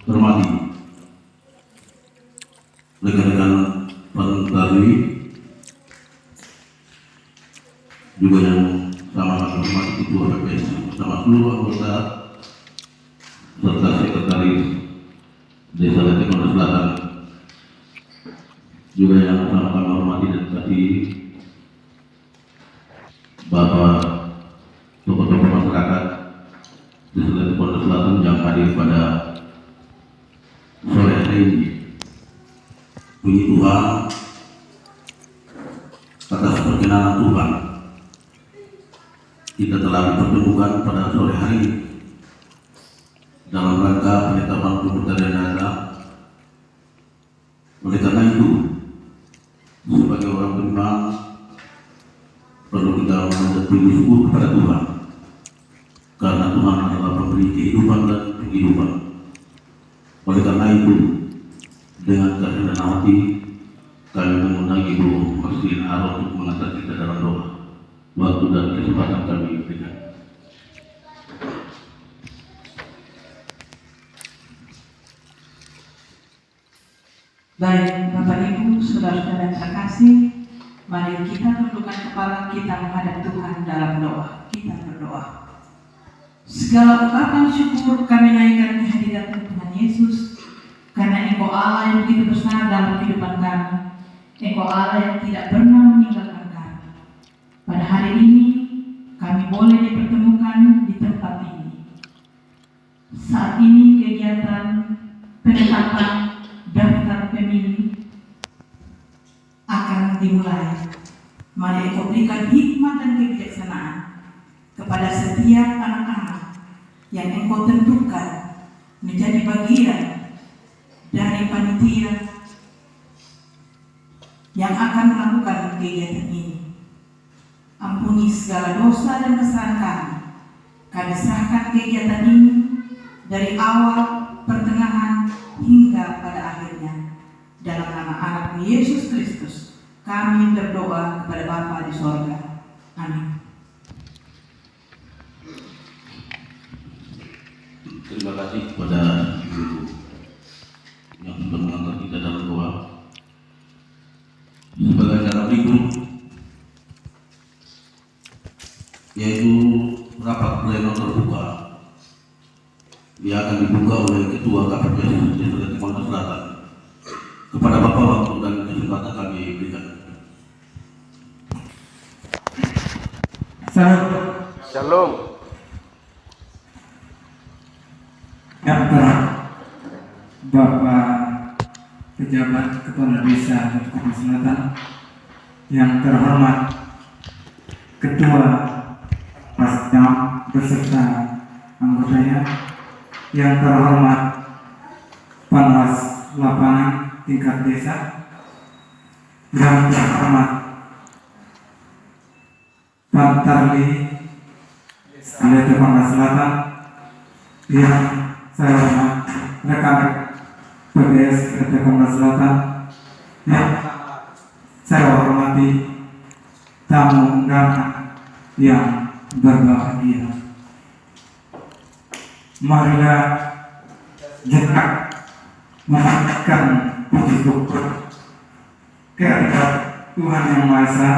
hormati rekan-rekan pentarwi, juga yang sama hormati Ketua PPS bersama seluruh anggota serta Sekretaris Desa Letekon Selatan, juga yang sama kami hormati dan kasih Bapak tokoh-tokoh masyarakat Desa Letekon Selatan yang hadir pada sore hari ini. Puji Tuhan atas perkenanan Tuhan, kita telah dipertemukan pada sore hari ini dalam rangka penetapan pencarian dana. Oleh karena itu, sebagai orang beriman, perlu kita mengucap syukur kepada Tuhan, karena Tuhan adalah pemberi kehidupan dan penghidupan. Oleh karena itu, dengan kerendahan hati, kami mengundang Ibu Marcelina Aro untuk mengantar kita dalam doa. Waktu dan kesempatan kami berikan. Baik, Bapak Ibu, saudara-saudara yang terkasih, mari kita tundukkan kepala kita menghadap Tuhan dalam doa. Kita berdoa. Segala ungkapan syukur kami naikkan kehadirat Tuhan Yesus, karena Engkau Allah yang begitu besar dalam kehidupan kami. Engkau Allah yang tidak pernah meninggalkan kami. Pada hari ini, kami boleh dipertemukan di tempat ini. Saat ini kegiatan penetapan daftar pemilih akan dimulai. Mari Engkau berikan hikmat dan kebijaksanaan kepada setiap anak-anak yang Engkau tentukan menjadi bagian dari panitia yang akan melakukan kegiatan ini. Ampuni segala dosa dan kesalahan kami. Kami serahkan kegiatan ini dari awal, pertengahan, hingga pada akhirnya. Dalam nama anak Yesus Kristus, kami berdoa kepada Bapa di sorga. Amin. Terima kasih kepada Ibu yang sudah mengantar kita dalam doa. Sebagai cara berikut, yaitu rapat pleno terbuka yang akan dibuka oleh Ketua KPPS Desa Letekon Selatan. Kepada Bapak waktu dan kesempatan kami berikan. Shalom. Yang Bapak Pejabat Kepala Desa Letekon Selatan, yang terhormat Ketua Pasca beserta anggotanya, yang terhormat Panwas Lapangan tingkat desa, yang terhormat Pantarli Letekon Selatan, yang saya hormat rekan PPS Letekon Selatan, yang saya hormati tamu undangan yang berbahagia. Marilah jenak memanjatkan puji syukur kehadirat Tuhan Yang Maha Esa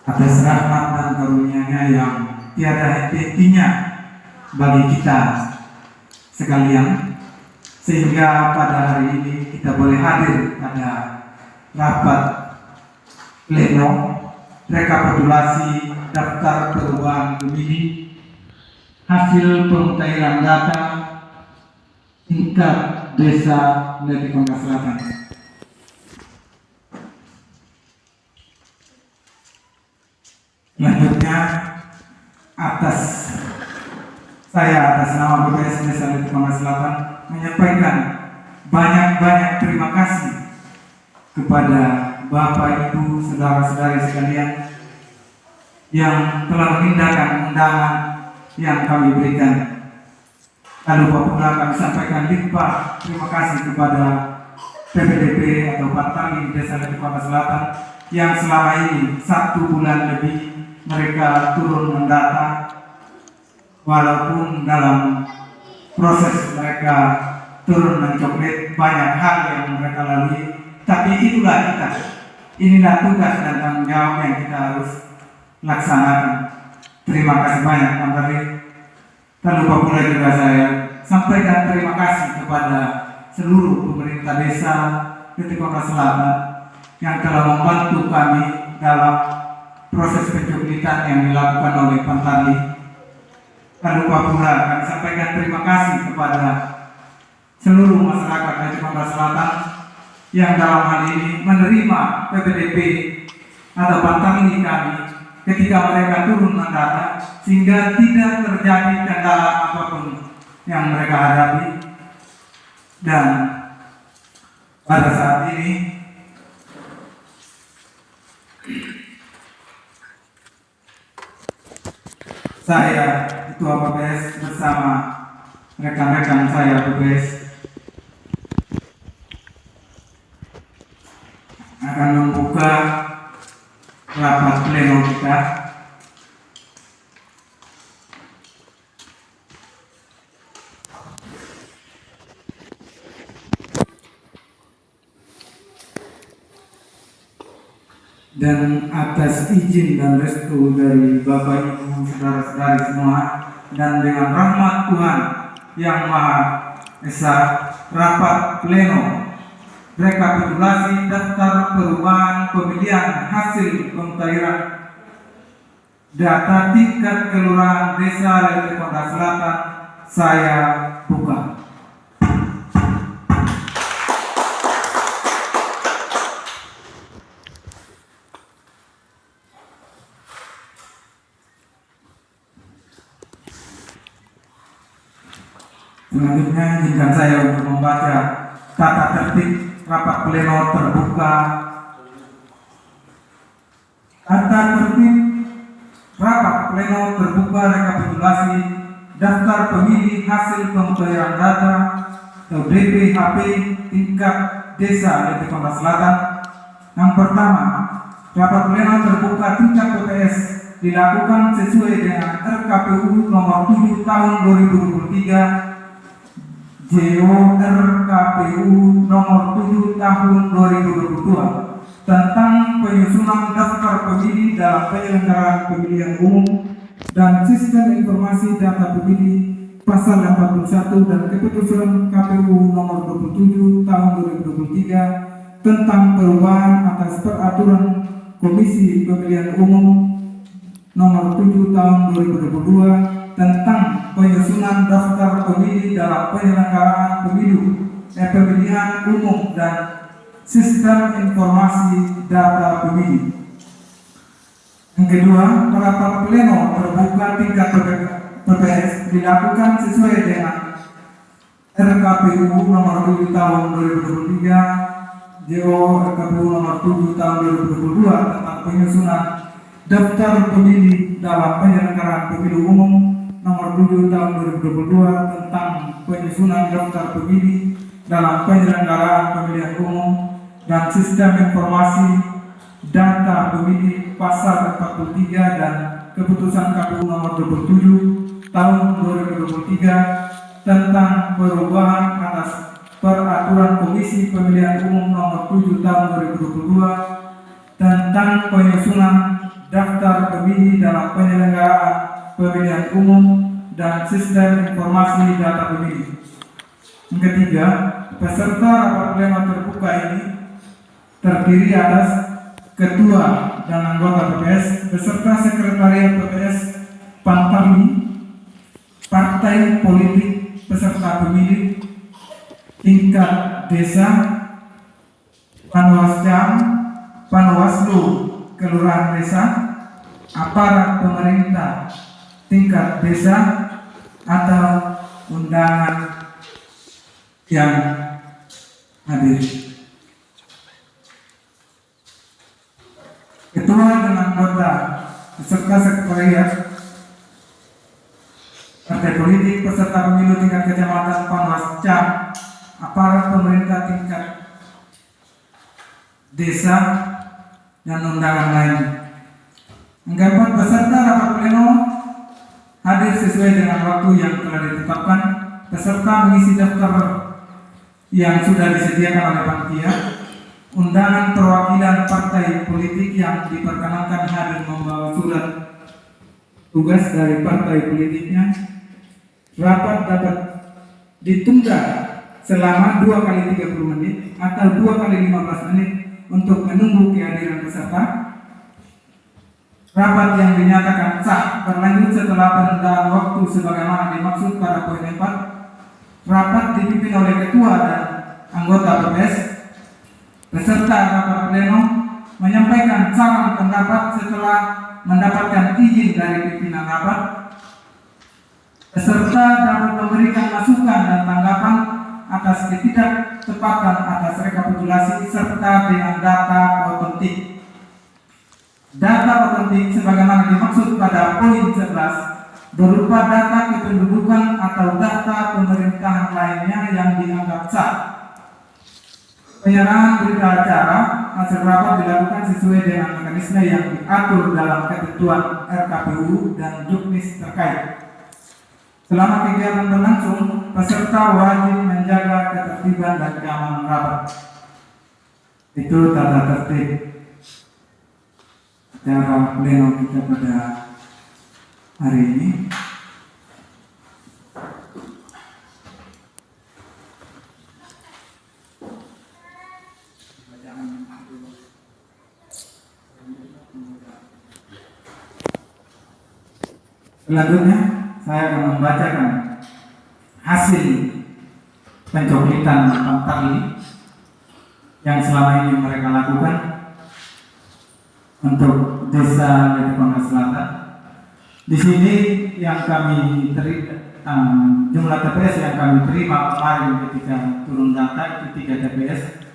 atas rahmat dan karunia-Nya yang tiada henti-hentinya bagi kita sekalian, sehingga pada hari ini kita boleh hadir pada rapat pleno rekapitulasi daftar perubahan pemilih hasil pemutahiran data tingkat Desa Letekon Selatan. Selanjutnya, atas nama BPS Desa Letekon Selatan menyampaikan banyak-banyak terima kasih kepada Bapak, Ibu, saudara-saudari sekalian yang telah mengindahkan undangan yang kami berikan. Tak lupa pula kami sampaikan limpah terima kasih kepada PPDP atau Pantali Desa Letupan Selatan yang selama ini 1 bulan lebih mereka turun mendata, walaupun dalam proses mereka turun mencoklat banyak hal yang mereka lalui, tapi itulah kita. Inilah tugas dan tanggung jawab yang kita harus laksanakan. Terima kasih banyak Pantali. Tak lupa pula juga saya sampaikan terima kasih kepada seluruh pemerintah desa Letupan Selatan yang telah membantu kami dalam proses pencoklitan yang dilakukan oleh Pantali. Tak lupa pula kami sampaikan terima kasih kepada seluruh masyarakat Letupan Selatan yang dalam hal ini menerima PPDP atau Pantali kami ketika mereka turun mendata, sehingga tidak terjadi kendala apapun yang mereka hadapi. Dan pada saat ini saya Ketua PPS bersama rekan-rekan saya PPS akan membuka rapat pleno kita. Dan atas izin dan restu dari Bapak Ibu saudara-saudari semua, dan dengan rahmat Tuhan yang Maha Esa, rapat pleno rekapitulasi daftar perubahan pemilihan hasil pencairan data tingkat kelurahan desa Letupan Selatan saya buka. Selanjutnya izinkan saya untuk membaca tata tertib rapat pleno terbuka. Tata tertib rapat pleno terbuka rekapitulasi daftar pemilih hasil pencairan data atau DPHP tingkat desa Letupan Selatan. Yang pertama, rapat pleno terbuka tingkat PPS dilakukan sesuai dengan RKPU nomor 7 tahun 2023, JO RKPU nomor 7 tahun 2022 tentang penyusunan daftar pemilih dalam penyelenggaraan pemilihan umum dan sistem informasi data pemilih pasal 41 dan keputusan KPU nomor 27 tahun 2023 tentang perubahan atas peraturan Komisi Pemilihan Umum nomor 7 tahun 2022 tentang penyusunan daftar pemilih dalam penyelenggaraan pemilihan umum dan sistem informasi data pemilih. Yang kedua, rapat pleno terbuka tingkat PPS dilakukan sesuai dengan RKPU nomor 7 tahun 2023, JO RKPU nomor 7 tahun 2022 tentang penyusunan daftar pemilih dalam penyelenggaraan pemilu umum nomor 7 tahun 2022 tentang penyusunan daftar pemilih dalam penyelenggaraan pemilihan umum dan sistem informasi data pemilih pasal 43 dan keputusan KPU nomor 27 tahun 2023 tentang perubahan atas peraturan Komisi Pemilihan Umum nomor 7 tahun 2022 tentang penyusunan daftar pemilih dalam penyelenggaraan pemilihan umum dan sistem informasi data pemilih. Yang ketiga, peserta rapat pleno terbuka ini terdiri atas ketua dan anggota PPS beserta sekretariat PPS Pantali, partai politik peserta pemilih tingkat desa, Panwascam, Panwaslu kelurahan desa, aparat pemerintah tingkat desa atau undangan yang hadir. Ketua dan anggota beserta sekretariat partai politik peserta pemilu melalui tingkat kecamatan, Panwas, Cam, aparat pemerintah tingkat desa, dan undangan lain. Yang keempat, peserta rapat pleno hadir sesuai dengan waktu yang telah ditetapkan. Peserta mengisi daftar yang sudah disediakan oleh panitia. Undangan perwakilan partai politik yang diperkenankan hadir membawa surat tugas dari partai politiknya. Rapat dapat ditunda selama 2 kali 30 menit atau 2 kali 15 menit untuk menunggu kehadiran peserta. Rapat yang dinyatakan sah berlanjut setelah penundaan waktu sebagaimana dimaksud pada poin 4. Rapat dipimpin oleh ketua dan anggota PPS. Peserta rapat pleno menyampaikan saran pendapat setelah mendapatkan izin dari pimpinan rapat. Peserta dapat memberikan masukan dan tanggapan atas ketidaktepatan atas rekapitulasi serta dengan data otentik. Data otentik sebagaimana dimaksud pada poin 11 berupa data kependudukan atau data pemerintahan lainnya yang dianggap sah. Penyerahan berita acara hasil rapat dilakukan sesuai dengan mekanisme yang diatur dalam ketentuan RKPU dan juknis terkait. Selama kegiatan berlangsung, peserta wajib menjaga ketertiban dan keamanan rapat. Itu tata tertib acara pleno kita pada hari ini. Selanjutnya saya akan membacakan hasil pencoklitan Pantali yang selama ini mereka lakukan untuk Desa Letekonda Selatan. Di sini yang kami terima, jumlah TPS yang kami terima kemarin ketika turun data itu 3 TPS,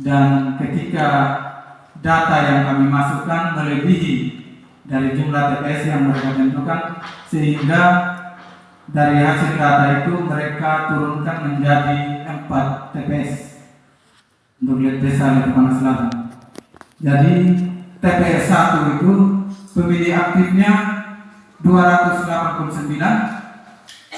dan ketika data yang kami masukkan melebihi dari jumlah TPS yang mereka tentukan, sehingga dari hasil data itu mereka turunkan menjadi 4 TPS untuk Desa Letekonda Selatan. Jadi TPS 1 itu pemilih aktifnya 289,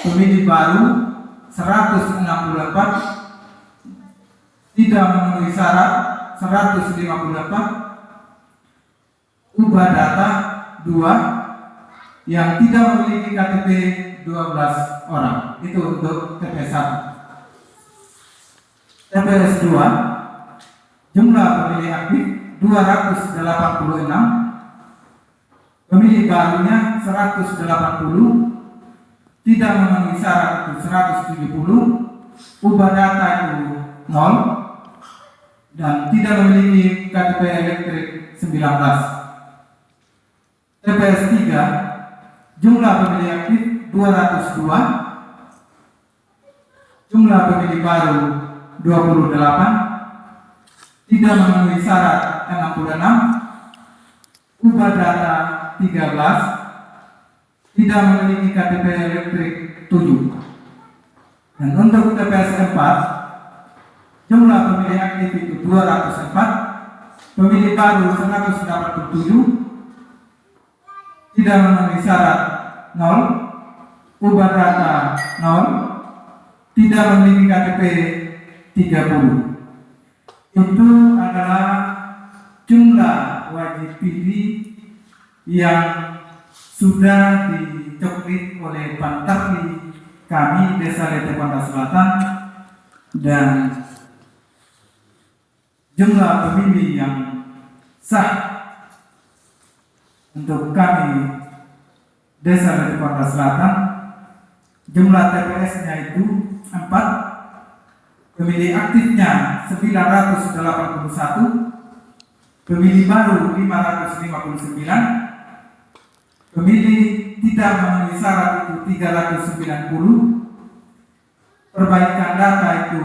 pemilih baru 164, tidak memenuhi syarat 154, ubah data 2, yang tidak memiliki KTP 12 orang. Itu untuk TPS 1. TPS 2, jumlah pemilih aktif 286, pemilih barunya 180, tidak memenuhi syarat itu 170, ubah data itu 0, dan tidak memiliki KTP elektrik 19. TPS 3, jumlah pemilih aktif 202, jumlah pemilih baru 28, tidak memenuhi syarat 66, ubah data 13, tidak memiliki KTP elektrik 7. Dan untuk TPS 4, jumlah pemilih aktif itu 204, pemilih baru 187, tidak memenuhi syarat 0, ubah data 0, tidak memiliki KTP 30. Itu adalah jumlah wajib pilih yang sudah dicoklit oleh Pantali kami Desa Letekonda Selatan, dan jumlah pemilih yang sah untuk kami Desa Letekonda Selatan, jumlah TPS-nya itu 4, pemilih aktifnya 981, pemilih baru 559, pemilih tidak memenuhi syarat itu 390, perbaikan data itu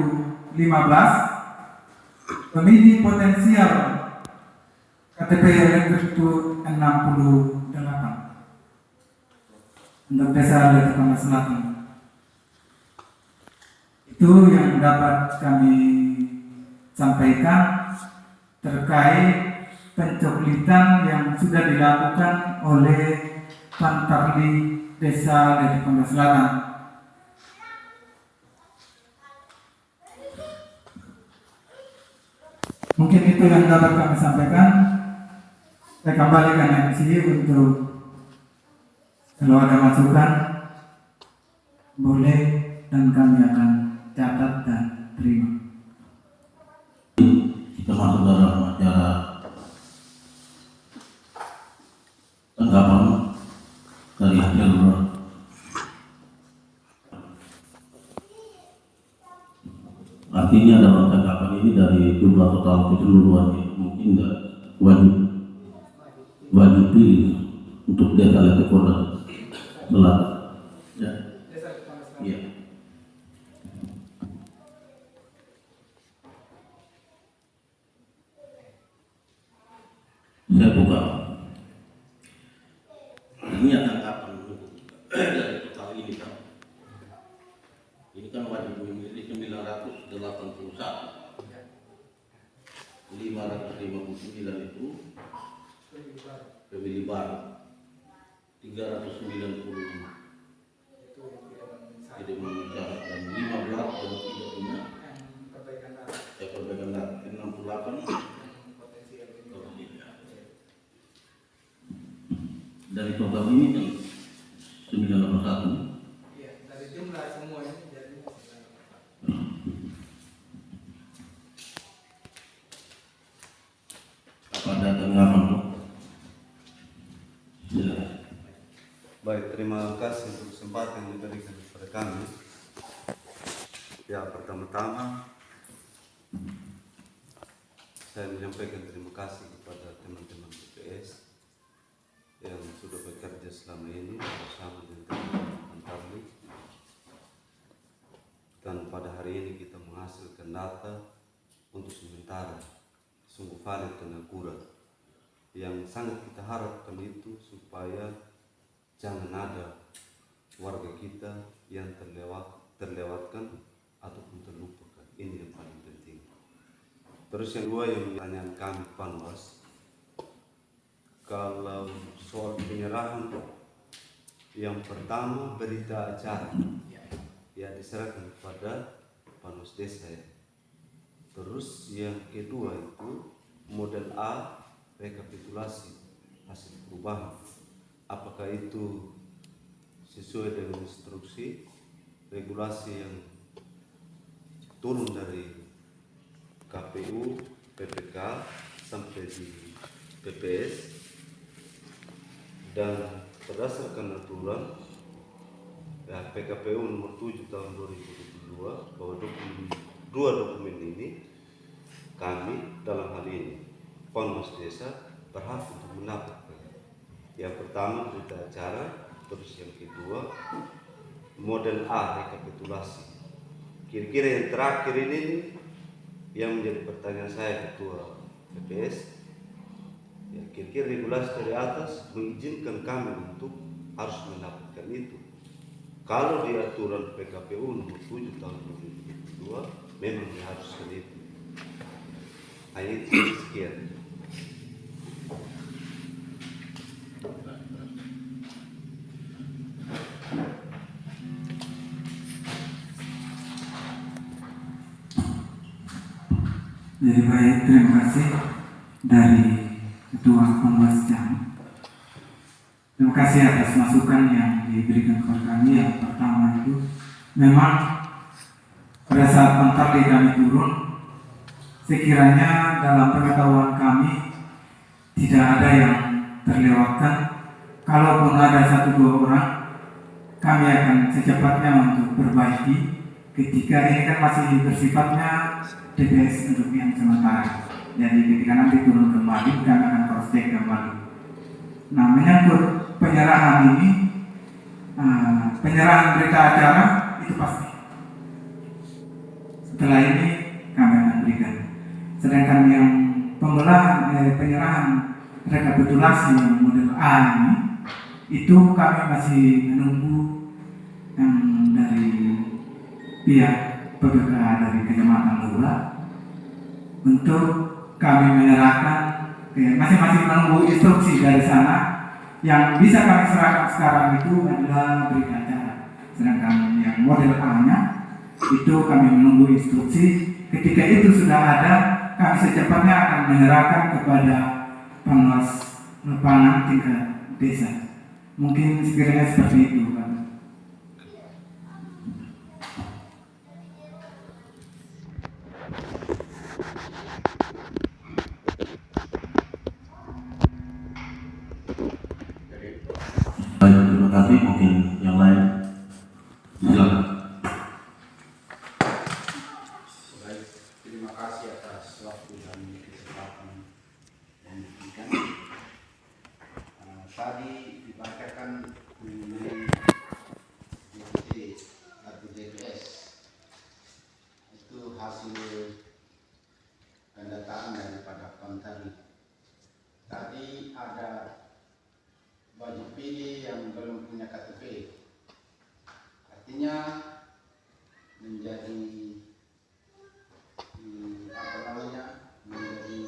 15, pemilih potensial KTP elektrik itu 68 untuk Desa Letekonda Selatan. Itu yang dapat kami sampaikan terkait pencoklitan yang sudah dilakukan oleh Pantarli Desa Letukonda Selatan. Mungkin itu yang dapat kami sampaikan. Saya kembalikan MC untuk kalau ada masukan boleh, dan kami akan catat dan terima. Kita masuk dalam acara tanggapan dari hasil artinya dalam tanggapan ini dari jumlah total keseluruhannya mungkin nggak wajib pilih untuk desa Letukonda Selatan. Ya. Iya. Saya buka. Ini tanggapan dari total ini kan. Ini kan wajib memilih 981. 559 itu pemilih baru. 390 tidak memenuhi syarat dan 15 yang tidak punya perbaikan data 68 dari total ini kan 981. Iya, dari jumlah semuanya jadi apa ada tanggapan Pak? Silakan. Baik, terima kasih untuk kesempatan yang diberikan kepada kami. Ya, pertama-tama saya menyampaikan terima kasih kepada teman-teman PPS yang sudah bekerja selama ini bersama dengan teman-teman Pantarli. Dan pada hari ini kita menghasilkan data untuk sementara sungguh valid dan akurat. Yang sangat kita harapkan itu supaya jangan ada warga kita yang terlewatkan ataupun terlupakan. Ini yang paling penting. Terus yang kedua yang pertanyaan kami Panwas, kalau soal penyerahan, yang pertama berita acara ya diserahkan kepada Panwas Desa ya. Terus yang kedua itu model A rekapitulasi hasil perubahan. Apakah itu sesuai dengan instruksi regulasi yang turun dari KPU, PPK sampai di PPS, dan berdasarkan aturan ya, PKPU nomor 7 tahun 2022 bahwa dua dokumen ini kami dalam hal ini Panwas Desa berhak untuk mendapatkan. Yang pertama berita acara, terus yang kedua model A rekapitulasi. Kira-kira yang terakhir ini yang menjadi pertanyaan saya Ketua PPS, ya kira-kira regulasi dari atas mengizinkan kami untuk harus mendapatkan itu. Kalau di aturan PKPU nomor 7 tahun 2022 memang diharuskan itu. Hanya itu sekian. Jadi baik, terima kasih dari Ketua Panwas Jam. Terima kasih atas masukan yang diberikan kepada kami. Yang pertama itu memang pada saat Pantarli kami turun, sekiranya dalam pengetahuan kami tidak ada yang terlewatkan. Kalaupun ada 1-2 orang, kami akan secepatnya untuk perbaiki. Ketika ini kan masih bersifatnya TPS untuk yang sementara. Jadi ketika nanti turun kembali, kami akan cross check kembali. Nah, menyangkut penyerahan ini, penyerahan berita acara itu pasti. Setelah ini kami akan berikan. Sedangkan yang penyerahan rekapitulasi yang model A ini, itu kami masih menunggu yang dari pihak PGK dari Kecamatan Lura untuk kami menyerahkan masing-masing menunggu instruksi dari sana. Yang bisa kami serahkan sekarang itu adalah berita acara, sedangkan yang model A-nya itu kami menunggu instruksi. Ketika itu sudah ada, kami secepatnya akan menyerahkan kepada pengawas lapangan tingkat desa. Mungkin sekiranya seperti itu, Pak. Baik, terima kasih. Mungkin yang lain, silakan. Baik, terima kasih atas waktu dan kesempatan yang diberikan. Tadi dibacakan mengenai DPC atau DPS, itu hasil pendataan daripada Pantari. Tadi ada wajib pilih yang belum punya KTP, artinya menjadi menjadi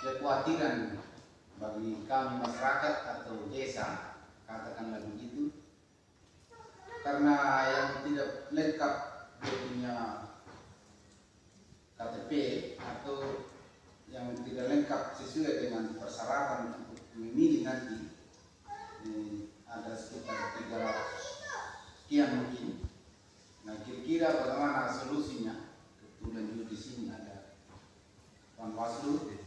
kekhawatiran bagi kami masyarakat atau desa, katakanlah begitu, karena yang tidak lengkap punya KTP atau yang tidak lengkap sesuai dengan persyaratan untuk memilih nanti ada sekitar 300 sekian mungkin. Nah, kira-kira bagaimana solusinya? Kebetulan juga di sini ada Panwaslu,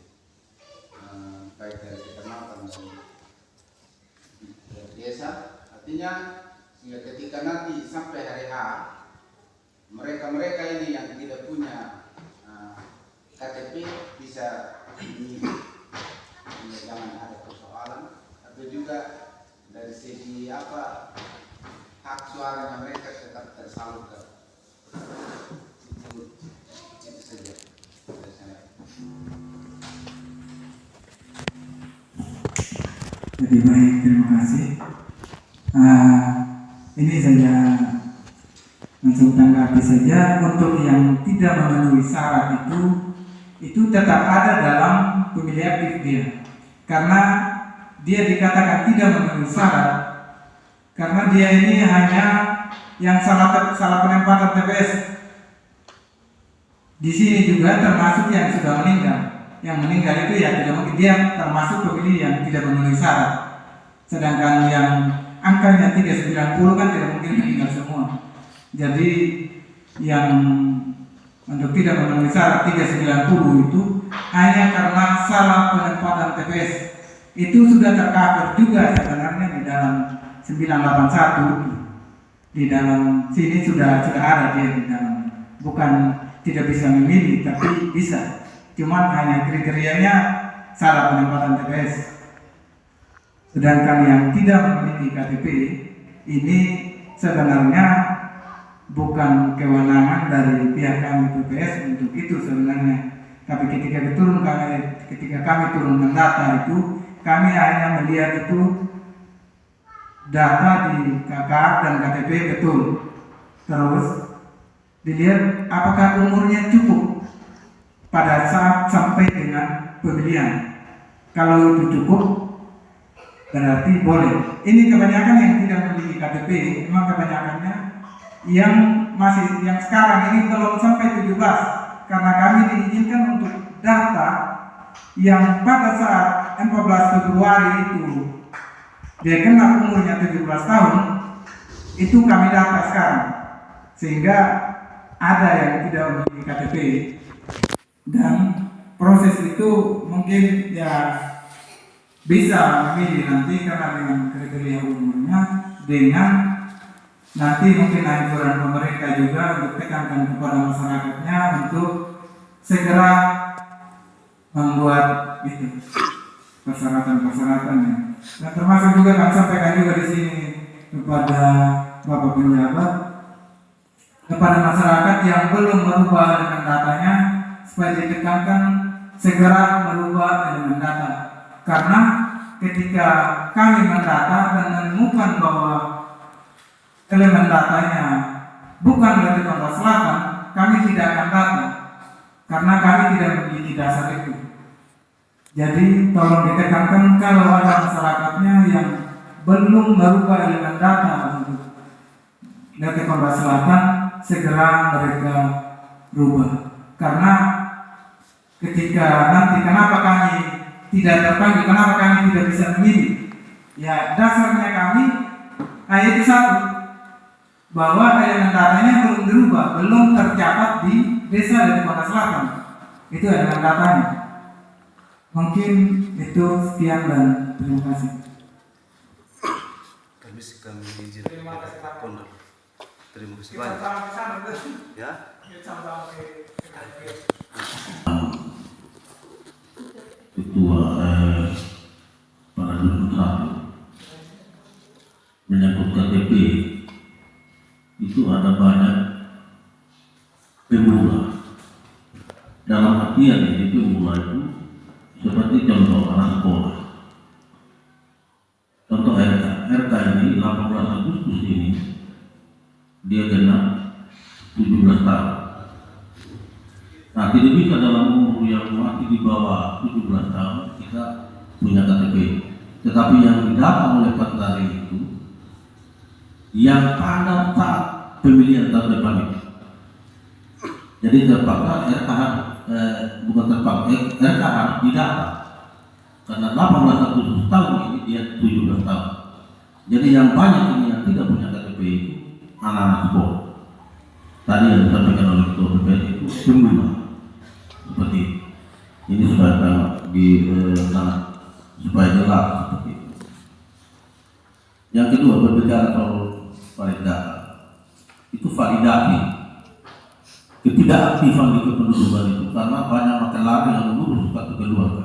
baik dari kecamatan dan dari desa. Artinya sehingga ketika nanti sampai hari H, mereka ini yang tidak punya KTP bisa memilih, jangan ada persoalan. Tapi juga dari segi hak suaranya mereka tetap tersalurkan. Itu saja dari saya. Jadi baik, terima kasih. Ini saya langsung tanggapi saja. Untuk yang tidak memenuhi syarat itu tetap ada dalam pemilih aktif dia, karena dia dikatakan tidak memenuhi syarat karena dia ini hanya yang salah penempatan TPS. Di sini juga termasuk yang sudah meninggal. Yang meninggal itu ya tidak mungkin dia termasuk pemilih yang tidak memenuhi syarat. Sedangkan yang angkanya 390 kan tidak mungkin meninggal semua. Jadi yang untuk tidak memenuhi syarat 390 itu hanya karena salah penempatan TPS. Itu sudah tercover juga sebenarnya di dalam 981. Di dalam sini sudah ada dia di dalam. Bukan tidak bisa memilih, tapi bisa. Cuman hanya kriterianya salah penempatan TPS. Sedangkan yang tidak memiliki KTP ini sebenarnya bukan kewenangan dari pihak kami PPS untuk itu sebenarnya. Tapi ketika kami turun mendata itu, kami hanya melihat itu data di KK dan KTP betul. Terus dilihat apakah umurnya cukup pada saat sampai dengan pemilihan. Kalau itu cukup, berarti boleh. Ini kebanyakan yang tidak memiliki KTP, memang kebanyakannya yang sekarang ini belum sampai 17, karena kami diizinkan untuk data yang pada saat 14 Februari itu dia kena umurnya 17 tahun, itu kami data sekarang, sehingga ada yang tidak memiliki KTP. Dan proses itu mungkin ya bisa memilih nanti karena dengan kriteria umurnya, dengan nanti mungkin anjuran pemerintah juga untuk tekankan kepada masyarakatnya untuk segera membuat itu persyaratan-persyaratannya. Dan termasuk juga kami sampaikan juga di sini kepada Bapak Penjabat, kepada masyarakat yang belum merubah dengan datanya, supaya ditekankan segera merubah elemen data. Karena ketika kami mendata dan menemukan bahwa elemen datanya bukan dari Kota Selatan, kami tidak akan datang karena kami tidak memiliki dasar itu. Jadi tolong ditekankan kalau ada masyarakatnya yang belum merubah elemen data untuk Lete Korban Selatan, segera mereka rubah. Karena ketika nanti kenapa kami tidak terpanggil, kenapa kami tidak bisa memilih? Ya dasarnya kami ayat 1 bahwa elemen datanya belum dirubah, belum tercatat di desa Lete Korban Selatan. Itu elemen datanya. Mungkin itu sekian dan terima kasih. Kami izin Pondok. Terima kasih banyak. Ya. Ketua para duta menyangkut KTP itu ada banyak pemula. Dalam artian ini pemula itu seperti contoh anak sekolah. Contoh RK ini 18 Agustus ini dia genap 17 tahun. Nah, tidak bisa dalam umur yang masih di bawah 17 tahun kita punya KTP. Tetapi yang didata oleh Patari itu yang pada saat pemilihan tahun depan itu. Jadi terpaksa RK bukan terpaksa RK harus didata karena 18 Agustus tahun ini dia 17 tahun. Jadi yang banyak ini yang tidak punya KTP itu anak-anak sekolah. Tadi yang disampaikan oleh Ketua BPS itu pemula seperti itu. Ini sudah di sangat supaya jelas seperti itu. Yang kedua berbicara soal validasi, itu validasi ketidakaktifan di kependudukan itu karena banyak makelari yang mengurus kartu keluarga.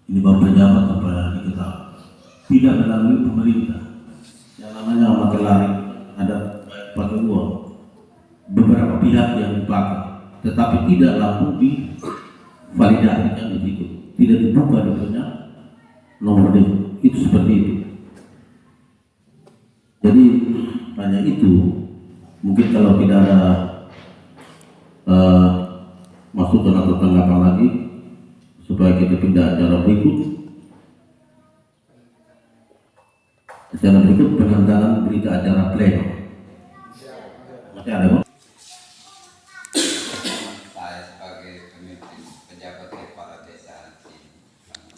Ini bapak pejabat supaya diketahui tidak melalui pemerintah. Yang namanya makelari ada pakai uang beberapa pihak yang dipakai, tetapi tidak langsung divalidasikan di situ, tidak dibuka di punya nomor D. Itu seperti itu. Jadi hanya itu. Mungkin kalau tidak ada masukan atau tanggapan lagi, supaya kita pindah acara berikut. Acara berikut penandatangan berita acara pleno. Masih ada, Bang? Saya sebagai pemimpin pejabat kepala desa ini,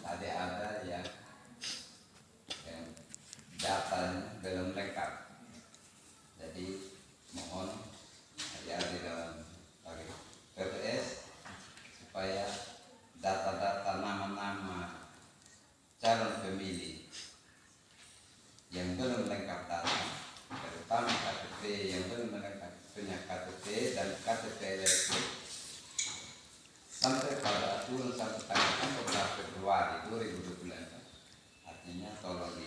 tadi ada yang datanya belum lengkap. Jadi mohon adik-adik dalam bagi PPS supaya data-data nama-nama calon pemilih yang belum lengkap data, terutama KTP yang belum lengkap punya KTP dan KTP elektronik sampai pada aturan sampai tanggal 14 Februari 2024. Artinya tolong